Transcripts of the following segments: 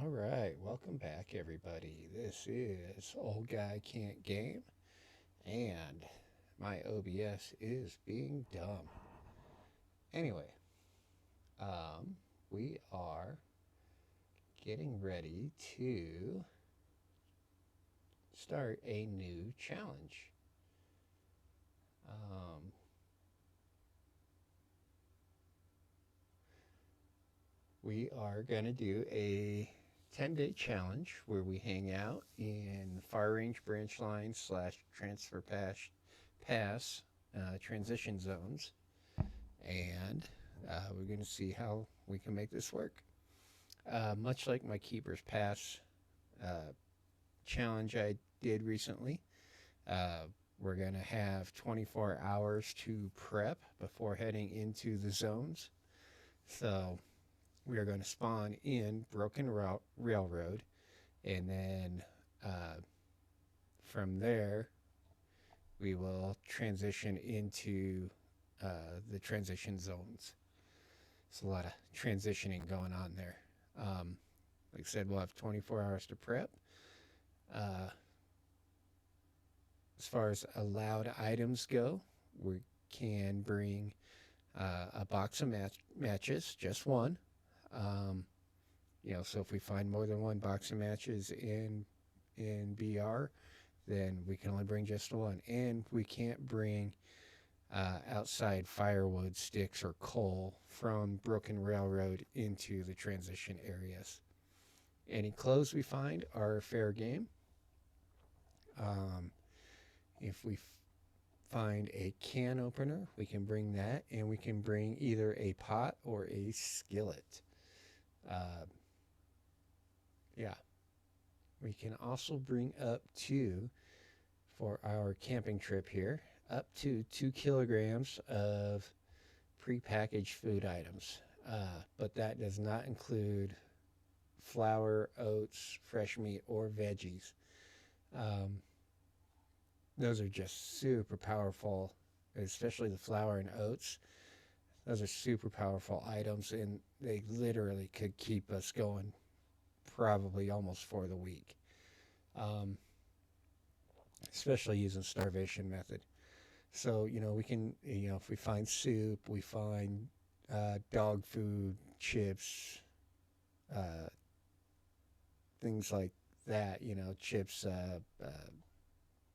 All right, welcome back, everybody. This is Old Guy Can't Game, and my OBS is being dumb. Anyway, we are getting ready to start a new challenge. We are going to do a 10-day challenge where we hang out in far range branch lines slash transfer pass transition zones, and we're going to see how we can make this work. Much like my Keeper's Pass uh, challenge I did recently, we're going to have 24 hours to prep before heading into the zones. So we are going to spawn in Broken Railroad, and then from there we will transition into the transition zones. There's a lot of transitioning going on there. Like I said, we'll have 24 hours to prep. As far as allowed items go, we can bring a box of matches, just one. So if we find more than one box of matches in BR, then we can only bring just one. And we can't bring outside firewood, sticks, or coal from Broken Railroad into the transition areas. Any clothes we find are fair game. If we find a can opener, we can bring that, and we can bring either a pot or a skillet. We can also bring up to, for our camping trip here, up to 2 kilograms of prepackaged food items. But that does not include flour, oats, fresh meat, or veggies. Those are just super powerful, especially the flour and oats. Those are super powerful items, and they literally could keep us going probably almost for the week, especially using starvation method. So, we can, if we find soup, we find dog food, chips, things like that, chips,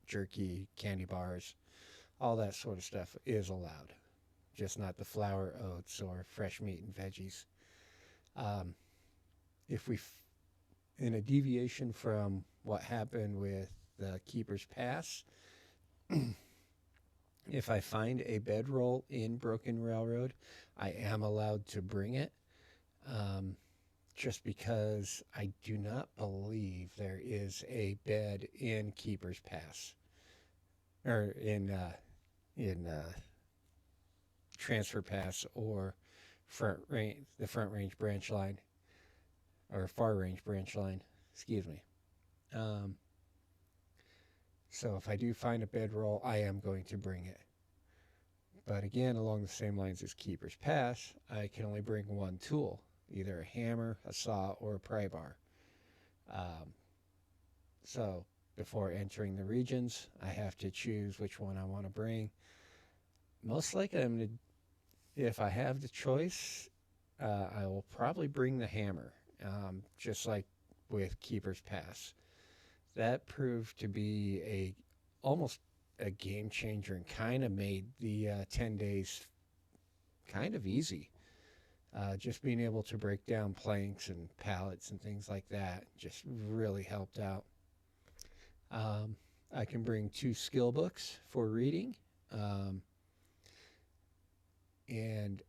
jerky, candy bars, all that sort of stuff is allowed, just not the flour, oats, or fresh meat and veggies. If we, in a deviation from what happened with the Keeper's Pass, if I find a bedroll in Broken Railroad, I am allowed to bring it, just because I do not believe there is a bed in Keeper's Pass, or in Transfer Pass, or the Front Range branch line, or Far Range branch line, excuse me. So if I do find a bedroll, I am going to bring it. But again, along the same lines as Keeper's Pass, I can only bring one tool, either a hammer, a saw, or a pry bar. So before entering the regions, I have to choose which one I want to bring. Most likely, if I have the choice, I will probably bring the hammer, just like with Keeper's Pass. That proved to be almost a game changer, and kind of made the 10 days kind of easy. Just being able to break down planks and pallets and things like that just really helped out. I can bring 2 skill books for reading, and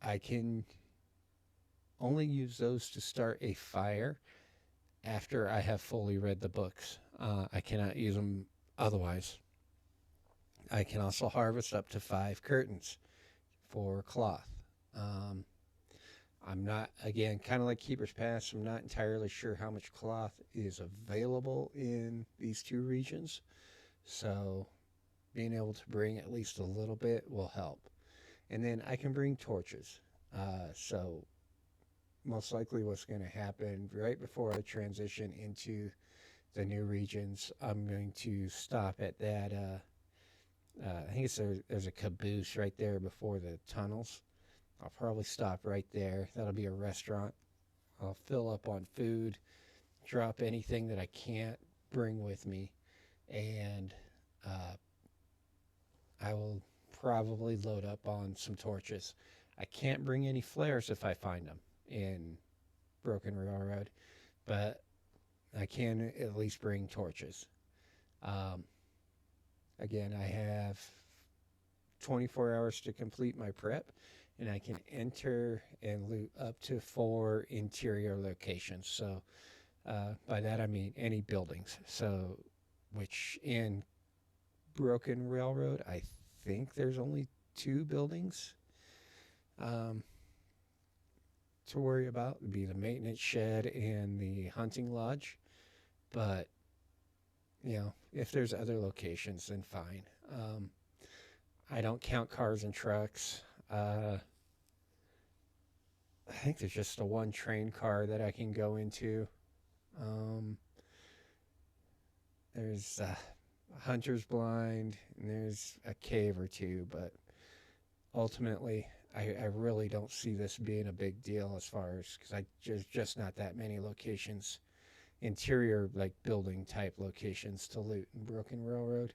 I can only use those to start a fire after I have fully read the books. I cannot use them otherwise. I can also harvest up to 5 curtains for cloth. I'm not, again, kind of like Keeper's Pass, I'm not entirely sure how much cloth is available in these 2 regions. So being able to bring at least a little bit will help. And then I can bring torches. So most likely what's going to happen right before I transition into the new regions. I'm going to stop at that. I think there's a caboose right there before the tunnels. I'll probably stop right there. That'll be a restaurant. I'll fill up on food, drop anything that I can't bring with me, and I will probably load up on some torches. I can't bring any flares if I find them in Broken Railroad, but I can at least bring torches. Again, I have 24 hours to complete my prep, and I can enter and loot up to 4 interior locations. So by that I mean any buildings. So, which in Broken Railroad, I think there's only 2 buildings to worry about. It'd be the maintenance shed and the hunting lodge. But, you know, if there's other locations, then fine. I don't count cars and trucks. I think there's just the one train car that I can go into. There's Hunter's Blind, and there's a cave or 2, but ultimately, I really don't see this being a big deal as far as, because there's just not that many locations, interior, like building type locations to loot in Broken Railroad.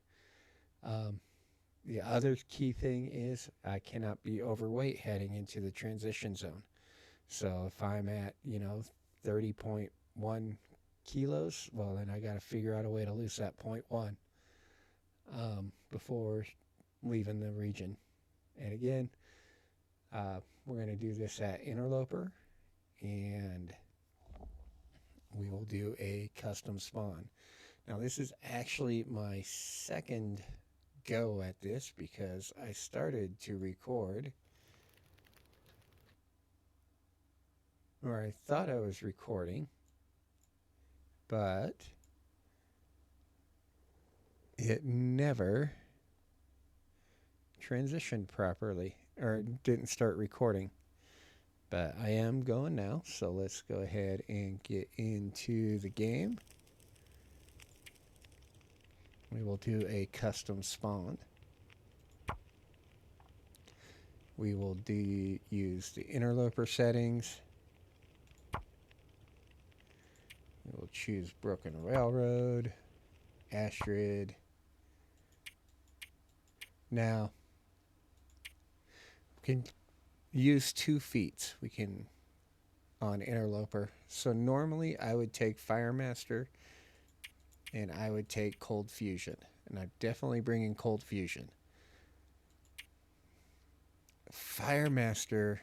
The other key thing is I cannot be overweight heading into the transition zone. So if I'm at, 30.1 kilos, well, then I got to figure out a way to lose that 0.1 before leaving the region. And again, we're going to do this at Interloper, and we will do a custom spawn. Now, this is actually my second go at this because I started to record, or I thought I was recording, but it never transitioned properly, or didn't start recording. But I am going now, so let's go ahead and get into the game. We will do a custom spawn. We will use the interloper settings. We will choose Broken Railroad, Astrid. Now, we can use 2 feats. We can on Interloper. So normally I would take Firemaster and I would take Cold Fusion. And I'm definitely bringing Cold Fusion. Firemaster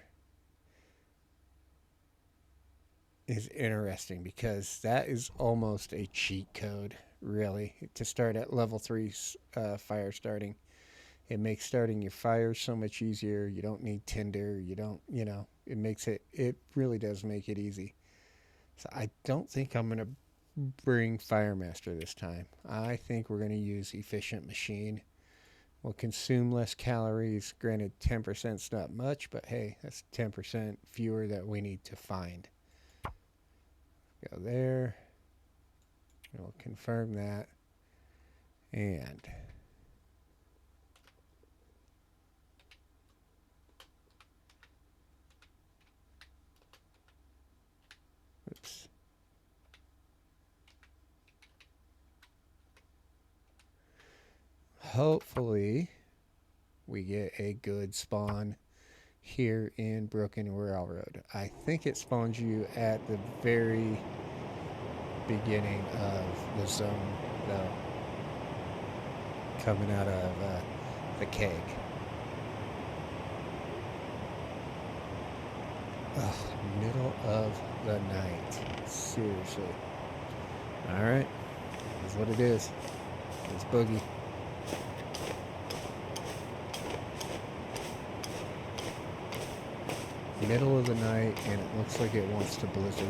is interesting because that is almost a cheat code, really, to start at level 3 fire starting. It makes starting your fire so much easier. You don't need tinder. You don't, it really does make it easy. So I don't think I'm going to bring Firemaster this time. I think we're going to use Efficient Machine. We'll consume less calories. Granted, 10% is not much, but hey, that's 10% fewer that we need to find. Go there. We'll confirm that. And oops. Hopefully we get a good spawn here in Broken Railroad. I think it spawns you at the very beginning of the zone, though, coming out of the keg. Ugh, middle of the night. Seriously. Alright. That's what it is. It's Boogie. Middle of the night, and it looks like it wants to blizzard.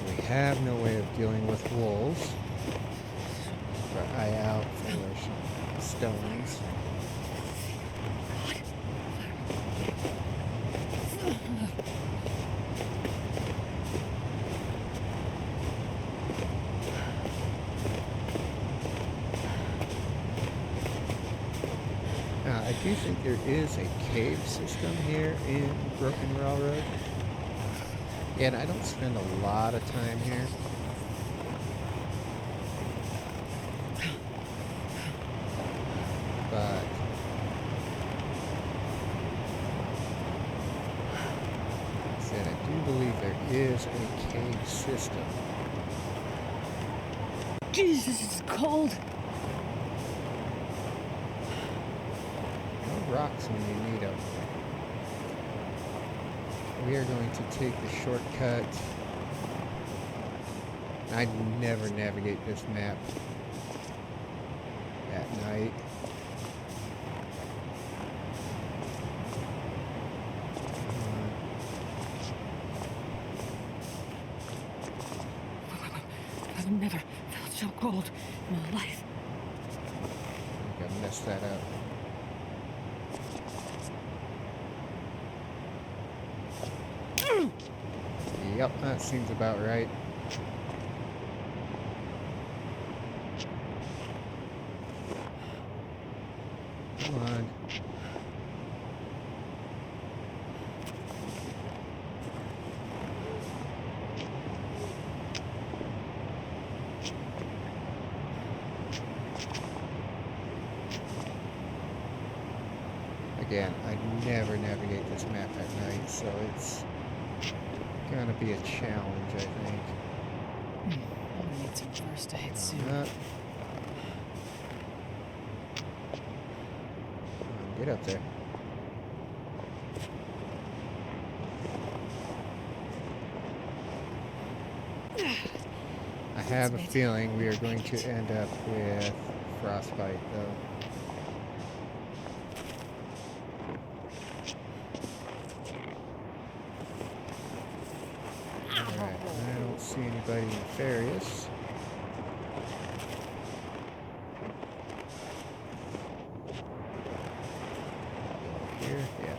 We have no way of dealing with wolves. Keep our eye out for some stones. I do think there is a cave system here in Broken Railroad. And I don't spend a lot of time here. But like I said, I do believe there is a cave system. Jesus, it's cold. Rocks when you need them. We are going to take the shortcut. I never navigate this map at night. I've never felt so cold in my life. I think I messed that up. Yep, that seems about right. Come on. Again, I never navigate this map at night, so it's gonna be a challenge, I think. I'm gonna need some first aid soon. Get up there. I have a feeling we are going to end up with frostbite, though. Alright, I don't see anybody nefarious. Here? Yeah.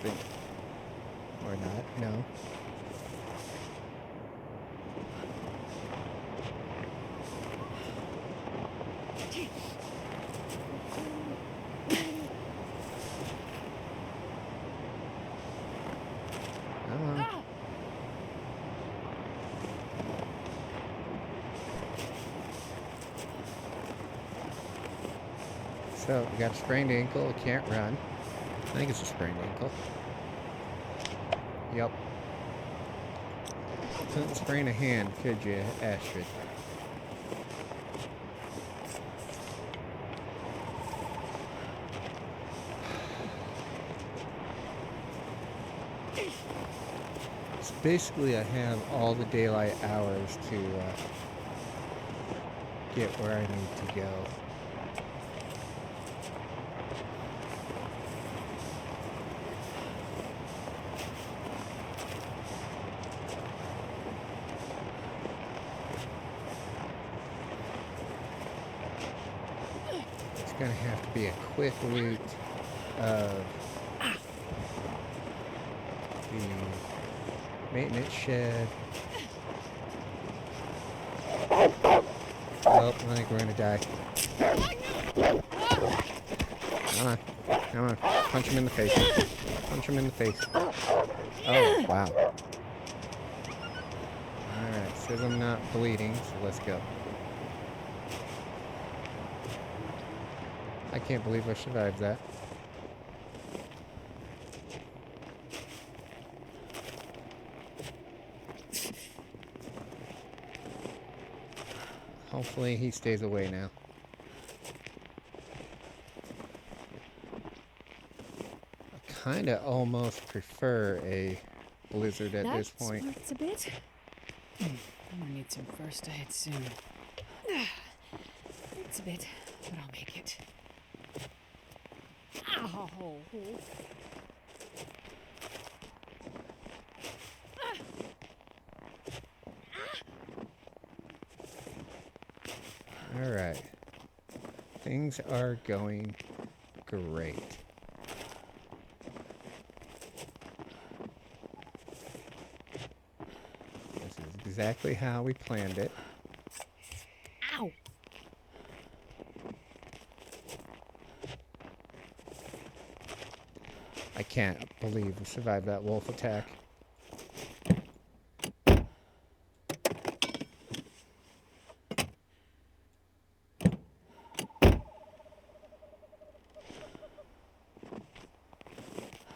Think. Or not. No. Come on. So, we got a sprained ankle, can't run. I think it's a sprained ankle. Yep. Couldn't sprain a hand, could you, Astrid? So basically, I have all the daylight hours to get where I need to go. Gonna have to be a quick route of the maintenance shed. Oh, I think we're gonna die. Come on, come on, punch him in the face. Punch him in the face. Oh, wow. Alright, says I'm not bleeding, so let's go. I can't believe I survived that. Hopefully he stays away now. I kinda almost prefer a blizzard at this point. That smarts a bit. I'm gonna need some first aid soon. It's a bit, but I'll make it. Ow. All right. Things are going great. This is exactly how we planned it. Ow! I can't believe we survived that wolf attack.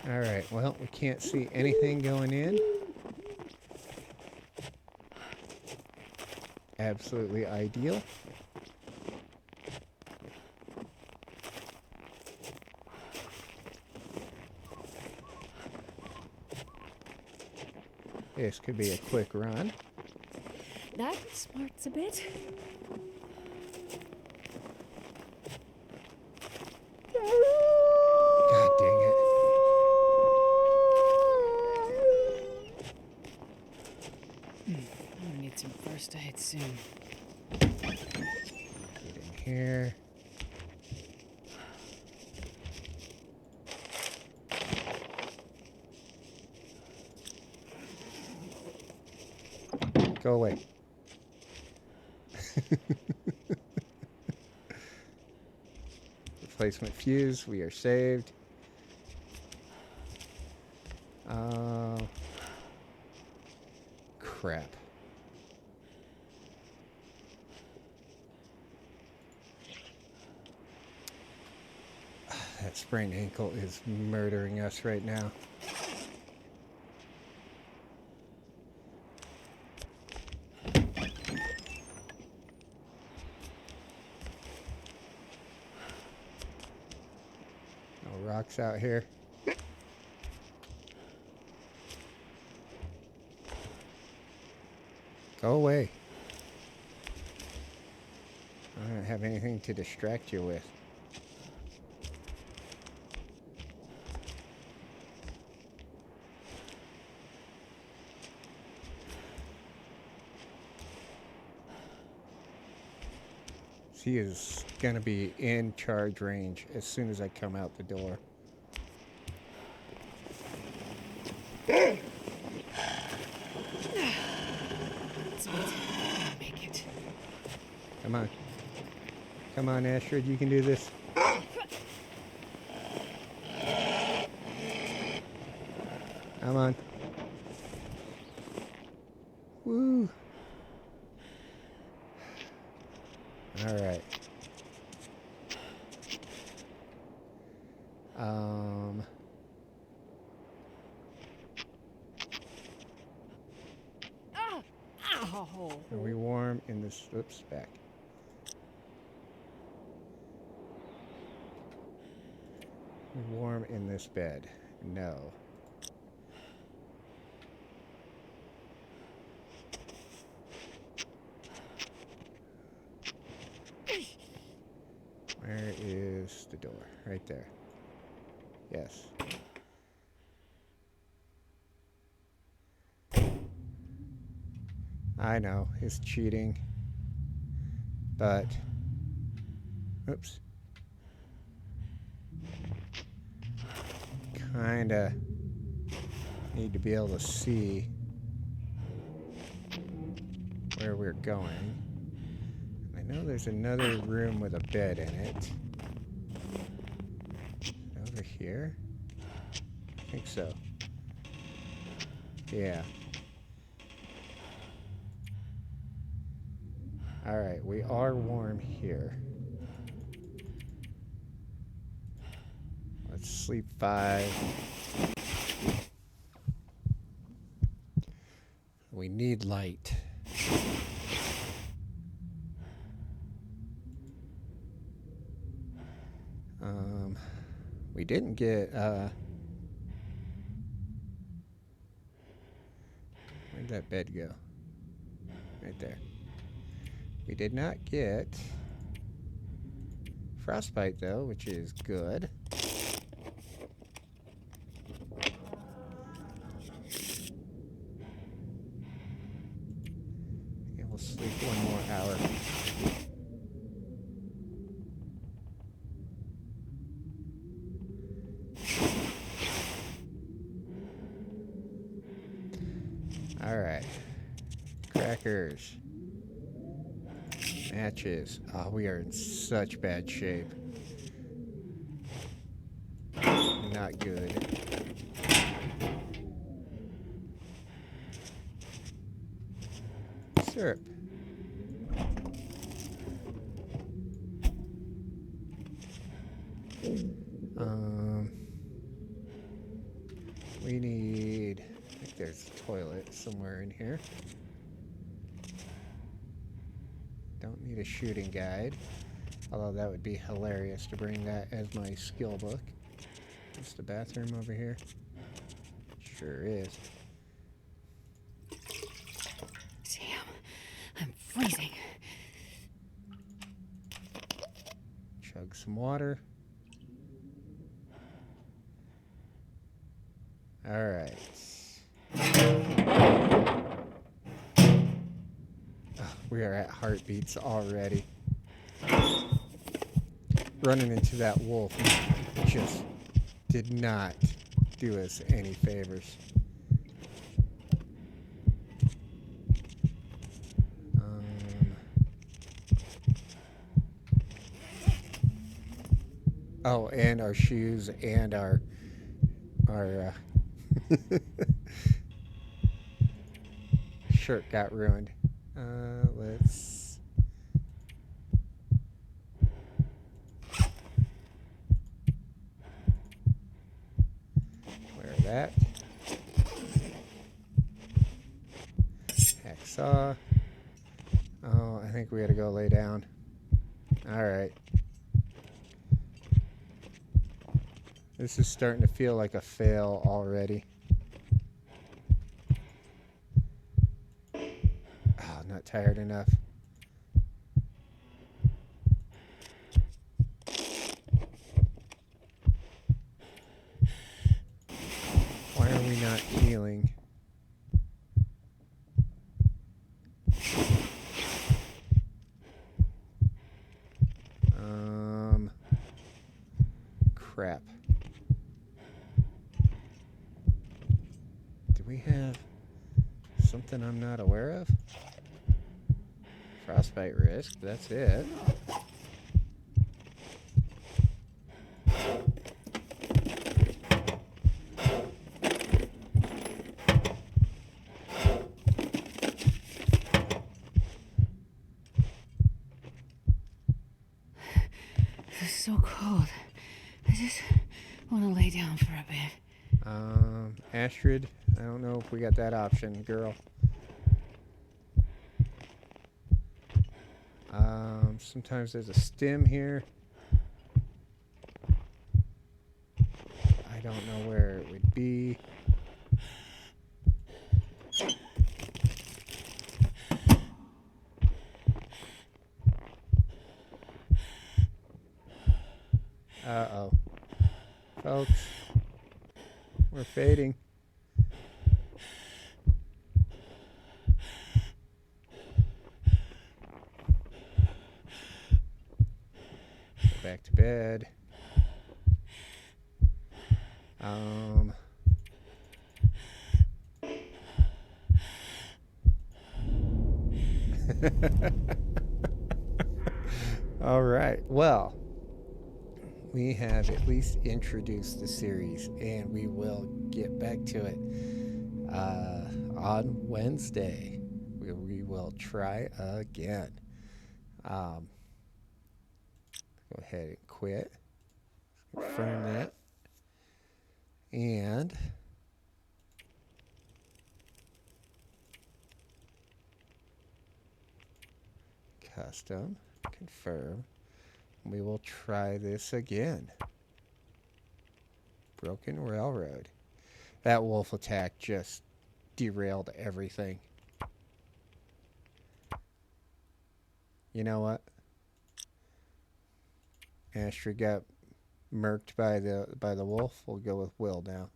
Alright, well, we can't see anything going in. Absolutely ideal. This could be a quick run. That smarts a bit. God dang it. I'm gonna need some first aid soon. Get in here. Go away. Replacement fuse. We are saved. Crap. That sprained ankle is murdering us right now. No rocks out here. Go away. I don't have anything to distract you with. He is going to be in charge range as soon as I come out the door. It's a bit. I'll make it. Come on. Come on, Astrid, you can do this. Come on. Woo. All right. Ow! Are we warm in this? Oops, back. Warm in this bed? No. Where is the door? Right there. Yes. I know, it's cheating. But, oops. Kinda need to be able to see where we're going. I know there's another room with a bed in it. Over here? I think so. Yeah. Alright, we are warm here. Let's sleep 5. We need light. We didn't get, where'd that bed go? Right there. We did not get frostbite though, which is good. Yeah, we'll sleep 1 more hour. Alright. Crackers. Matches. Oh, we are in such bad shape. Not good. Syrup. We need... I think there's a toilet somewhere in here. Don't need a shooting guide. Although that would be hilarious to bring that as my skill book. Is the bathroom over here? Sure is. Damn, I'm freezing. Chug some water. Alright. Oh, we are at heartbeats already. Running into that wolf just did not do us any favors. Oh, and our shoes and our shirt got ruined. Let's... wear that. Hacksaw. Oh, I think we gotta go lay down. Alright. This is starting to feel like a fail already. Oh, not tired enough. Why are we not healing? Crap. Do we have something I'm not aware of? Frostbite risk, that's it. This is so cold. I just want to lay down for a bit. Astrid, I don't know if we got that option, girl. Sometimes there's a stim here. I don't know where it would be. Uh-oh. Folks, we're fading. Go back to bed. All right. Well, we have at least introduced the series, and we will get back to it on Wednesday. We will try again. Go ahead and quit. Confirm that. And custom, confirm. We will try this again. Broken Railroad. That wolf attack just derailed everything. You know what? Astrid got murked by the wolf. We'll go with Will now.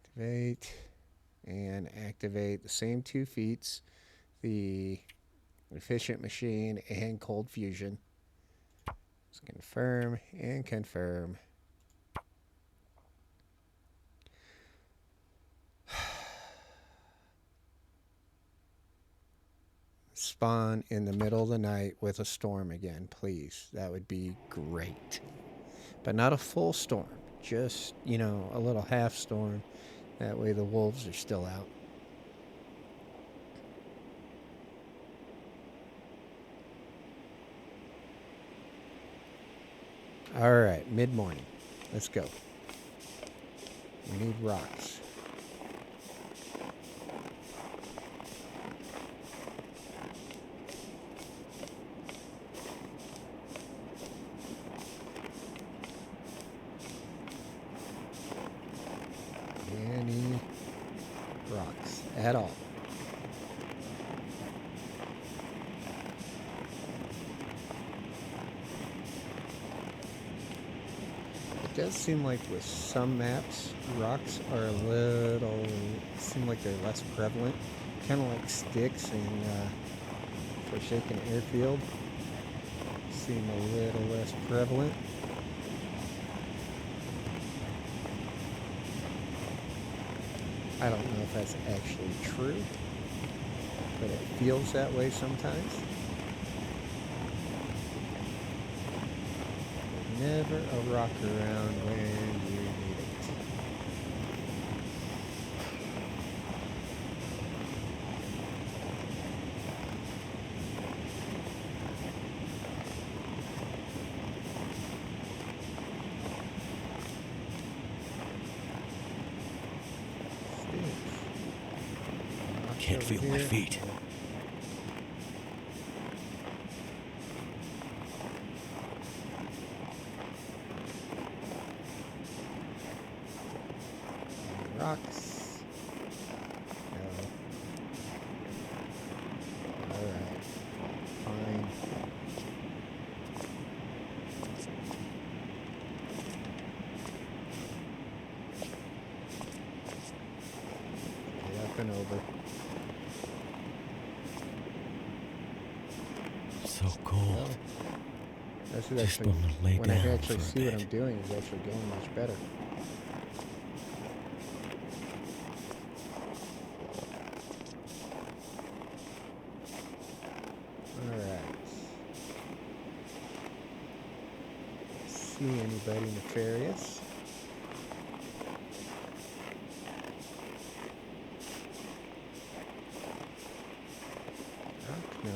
Activate and activate the same 2 feats. The efficient machine and cold fusion. Let's confirm and confirm. spawn in the middle of the night with a storm again, please. That would be great. But not a full storm. Just, you know, a little half storm. That way the wolves are still out. Alright, mid-morning. Let's go. We need rocks. Any rocks at all. It does seem like with some maps, rocks are a little, seem like they're less prevalent. Kind of like sticks in Forsaken Airfield. Seem a little less prevalent. I don't know if that's actually true, but it feels that way sometimes. Never a rock around when you need it. Can't feel my feet. Rocks. No. Alright. Fine. Get up and over. So cold. Well, this is Just actually, wanna lay when I down actually for a see what bit. I'm doing, is actually going much better. Alright. See anybody nefarious? Rock? No.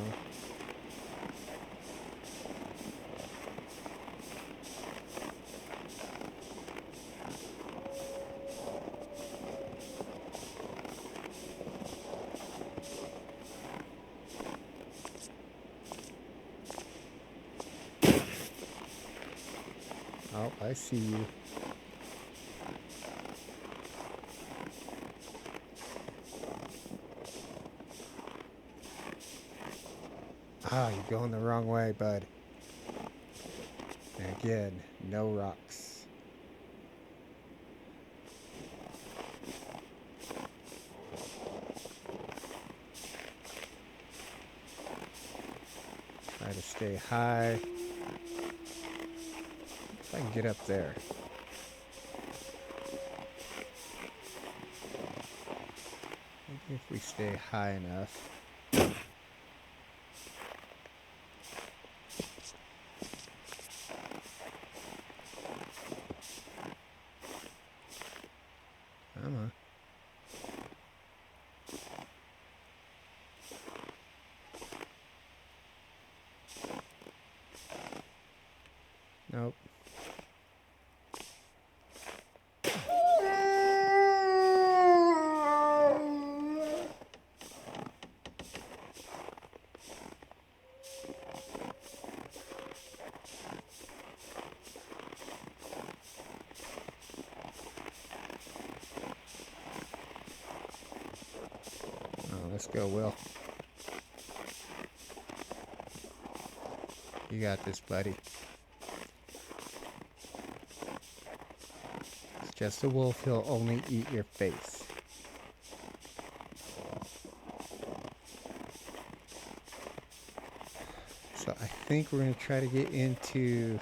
Oh, I see you. Ah, you're going the wrong way, bud. And again, no rocks. Try to stay high. If I can get up there. Maybe if we stay high enough. Come on. Nope. Oh, let's go, Will. You got this, buddy. It's just a wolf. He'll only eat your face. So I think we're going to try to get into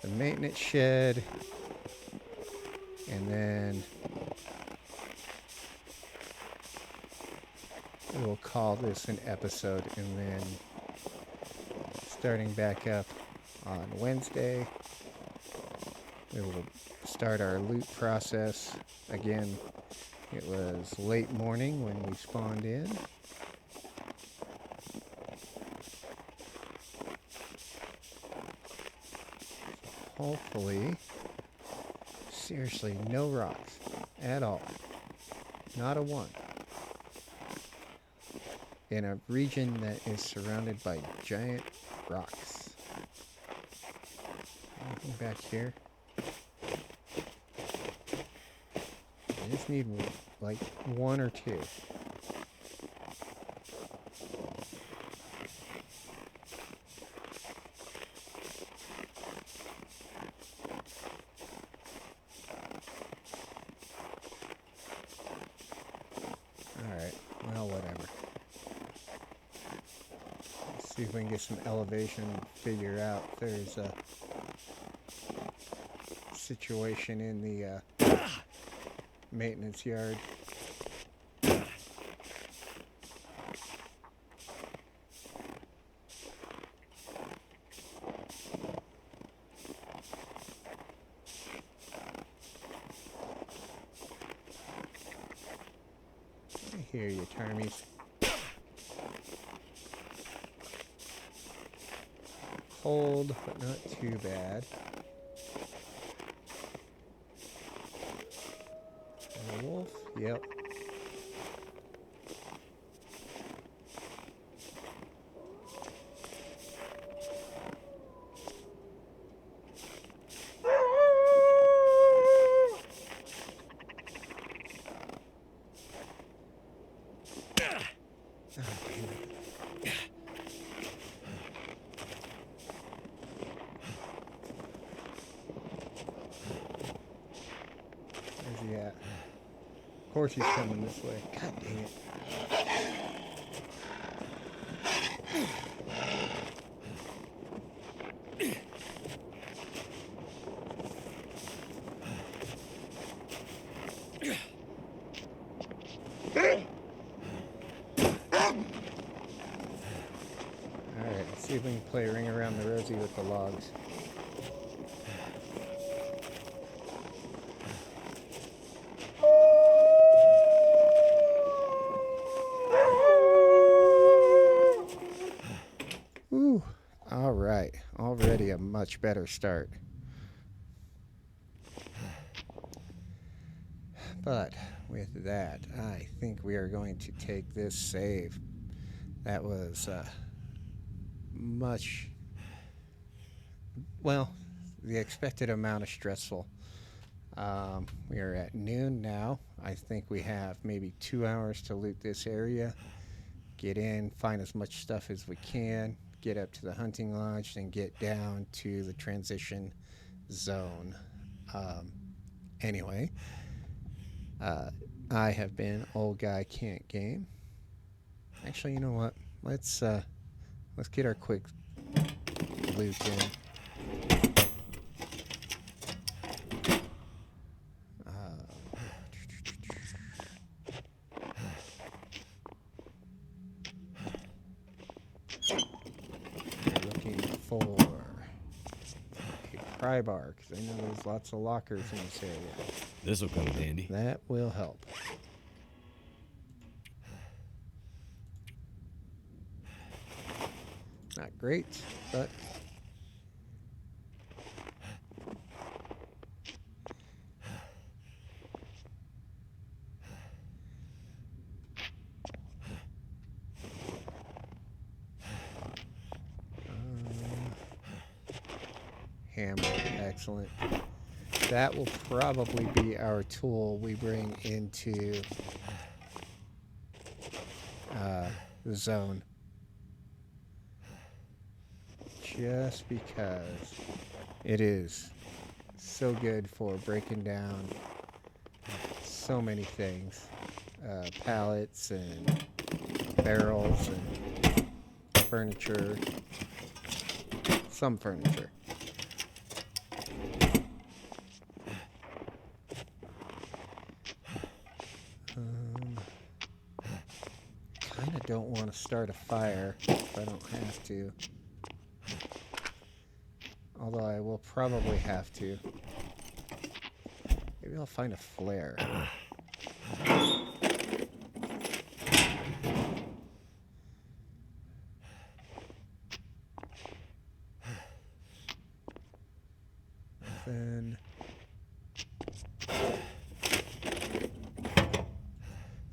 the maintenance shed. And then we'll call this an episode, and then starting back up on Wednesday, we will start our loot process. Again, it was late morning when we spawned in. Hopefully, seriously, no rocks at all. Not a one. In a region that is surrounded by giant rocks. Anything back here? I just need like one or two. Alright, well, whatever. Let's see if we can get some elevation and figure out if there's a situation in the maintenance yard. I hear you, Tarmies. Cold, but not too bad. A wolf? Yep. Where's he at? Of course he's coming this way. God dang it. Alright, let's see if we can play Ring Around the Rosie with the logs. Ooh, alright. Already a much better start. But with that, I think we are going to take this save. That was much, well, the expected amount of stressful. We are at noon now. I think we have maybe 2 hours to loot this area. Get in, find as much stuff as we can, get up to the hunting lodge, and get down to the transition zone. Anyway, I have been Old Guy Can't Game. Actually, you know what? Let's get our quick loot in. We're looking for a pry bar, because I know there's lots of lockers in this area. This'll come in handy. That will help. Not great, but hammer, excellent. That will probably be our tool we bring into the zone. Just because it is so good for breaking down so many things. Pallets and barrels and furniture. Some furniture. don't want to start a fire if I don't have to. Although I will probably have to. Maybe I'll find a flare. Then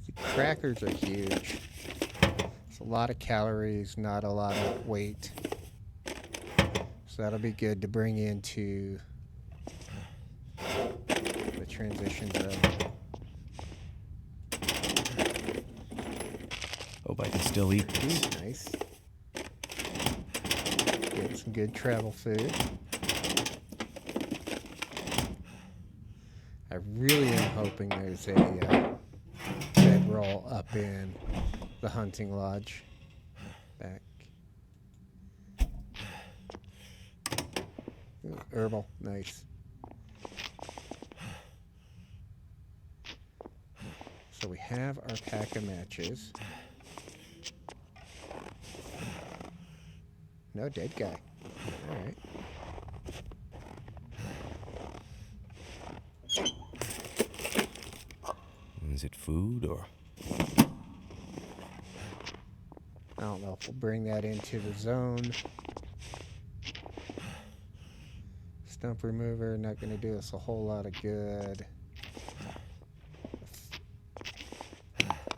the crackers are huge. It's a lot of calories, not a lot of weight. So that'll be good to bring into the transition zone. Hope I can still eat this. Nice. Get some good travel food. I really am hoping there's a bedroll up in the hunting lodge. Back. Ooh, herbal, nice. So we have our pack of matches. No dead guy. All right. Is it food or? I don't know if we'll bring that into the zone. Stump remover, not going to do us a whole lot of good.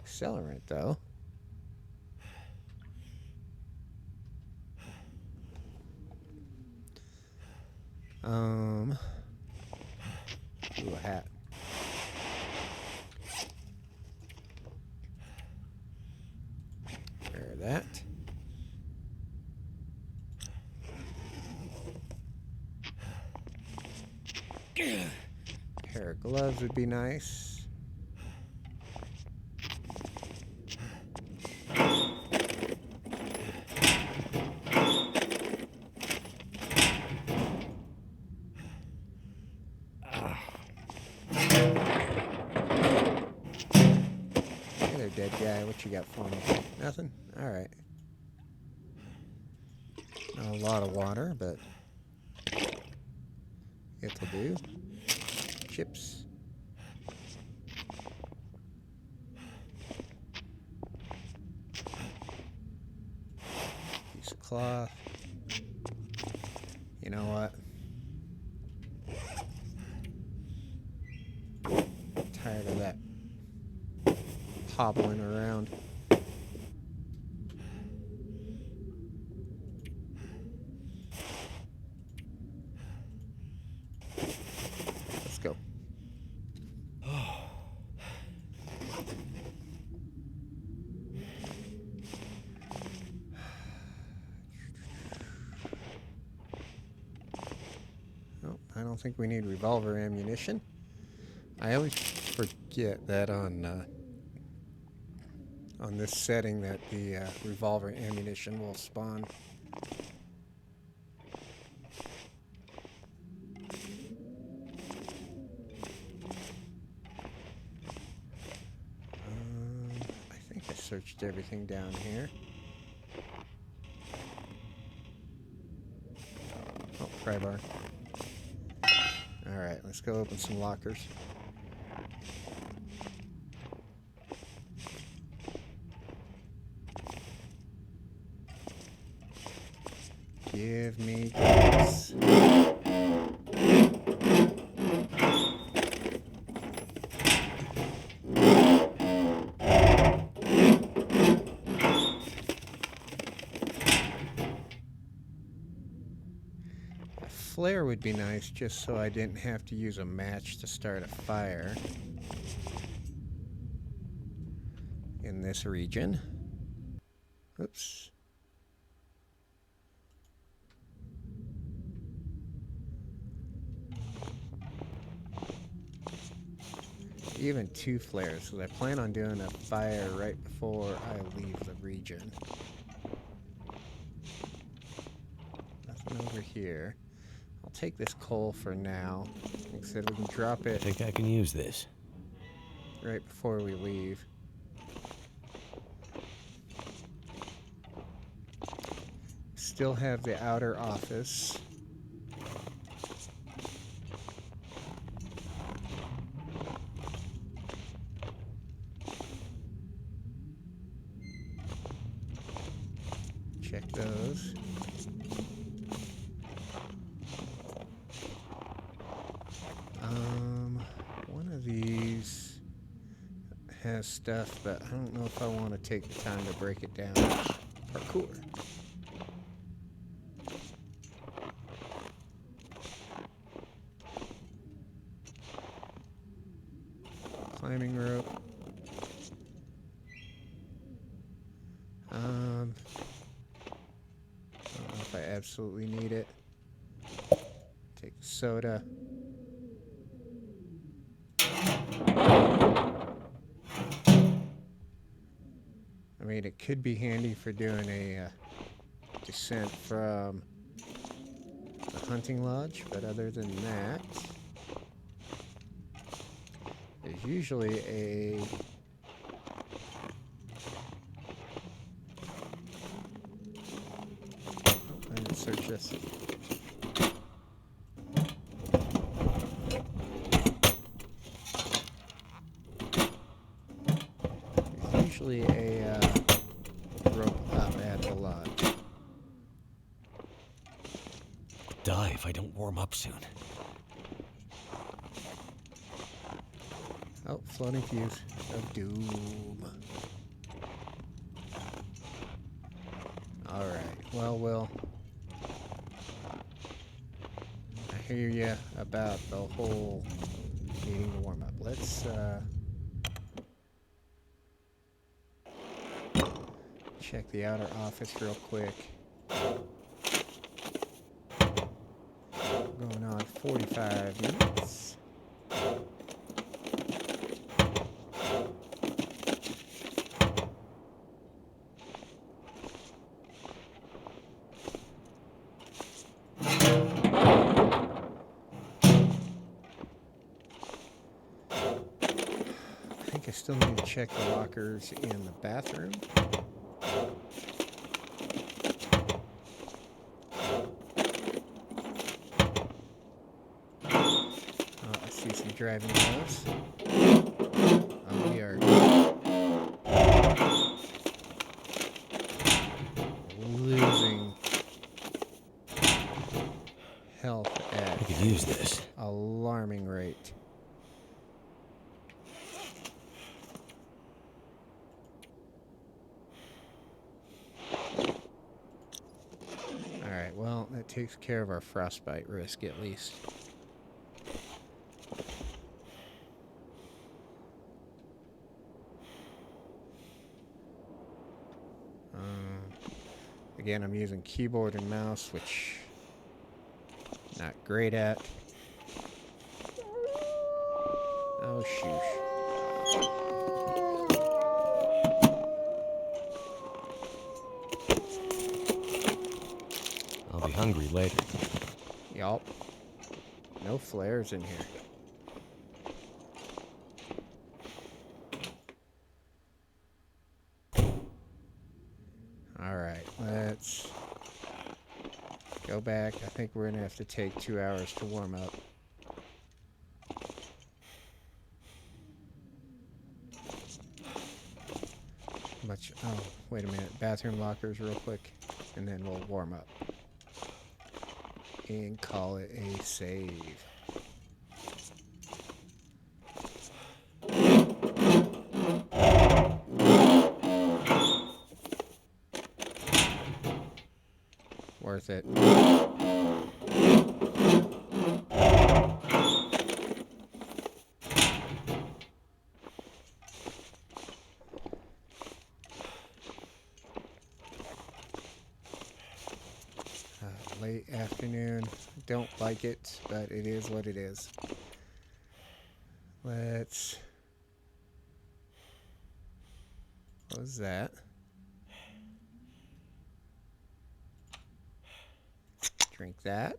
Accelerant, though. Ooh, a hat. Wear that. Pair of gloves would be nice. Hey there, dead guy. What you got for me? Nothing? Alright. Not a lot of water, but it'll do. Chips. Piece of cloth. You know what? I'm tired of that hobbling around. Let's go. Oh, I don't think we need revolver ammunition. I always forget that on this setting that the revolver ammunition will spawn. I think I searched everything down here. Oh, pry bar. Alright, let's go open some lockers. Give me this. A flare would be nice just so I didn't have to use a match to start a fire in this region. Oops. Even 2 flares, because I plan on doing a fire right before I leave the region. Nothing over here. I'll take this coal for now. Like I said, we can drop I it think I can use this. right before we leave. still have the outer office. Check those. One of these has stuff, but I don't know if I want to take the time to break it down. Parkour. Climbing rope. I don't know if I absolutely need it. Take soda. I mean, it could be handy for doing a descent from the hunting lodge, but other than that, there's usually a I didn't search this. There's usually a rope up at the lodge. Die if I don't warm up soon. Oh, floating fuse of doom. Alright, well, I hear you about the whole needing to warm up. Let's, check the outer office real quick. Going on 45 minutes. I think I still need to check the lockers in the bathroom. I see some driving gloves. We are losing health I at could use this. alarming rate. Alright, well, that takes care of our frostbite risk at least. Again, I'm using keyboard and mouse, which I'm not great at. Oh, shoosh. I'll be hungry later. Yup. No flares in here. Alright, let's go back. I think we're going to have to take 2 hours to warm up. Oh, wait a minute. Bathroom lockers real quick, and then we'll warm up. And call it a save. Worth it. Late afternoon. Don't like it, but it is what it is. Let's... What was that? Drink that.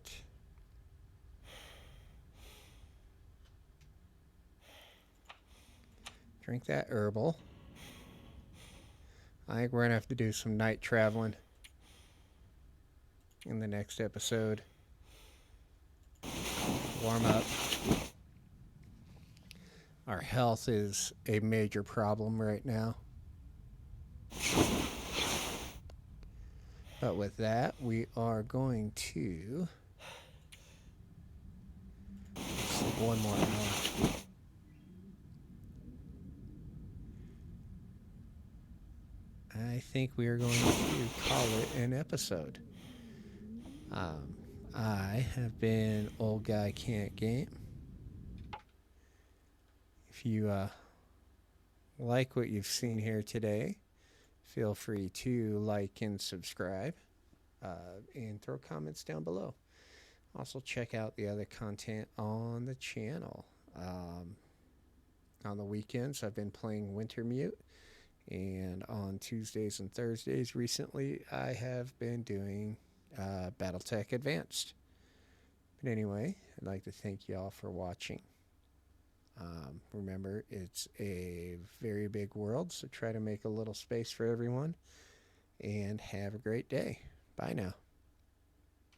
Drink that herbal. I think we're going to have to do some night traveling. in the next episode. Warm up. Our health is a major problem right now. But with that, we are going to sleep one more hour. I think we are going to call it an episode. I have been Old Guy Can't Game. If you like what you've seen here today, feel free to like and subscribe and throw comments down below. Also, check out the other content on the channel. On the weekends, I've been playing Wintermute. And on Tuesdays and Thursdays recently, I have been doing Battletech Advanced. But anyway, I'd like to thank you all for watching. Remember, it's a very big world, so try to make a little space for everyone. And have a great day. Bye now.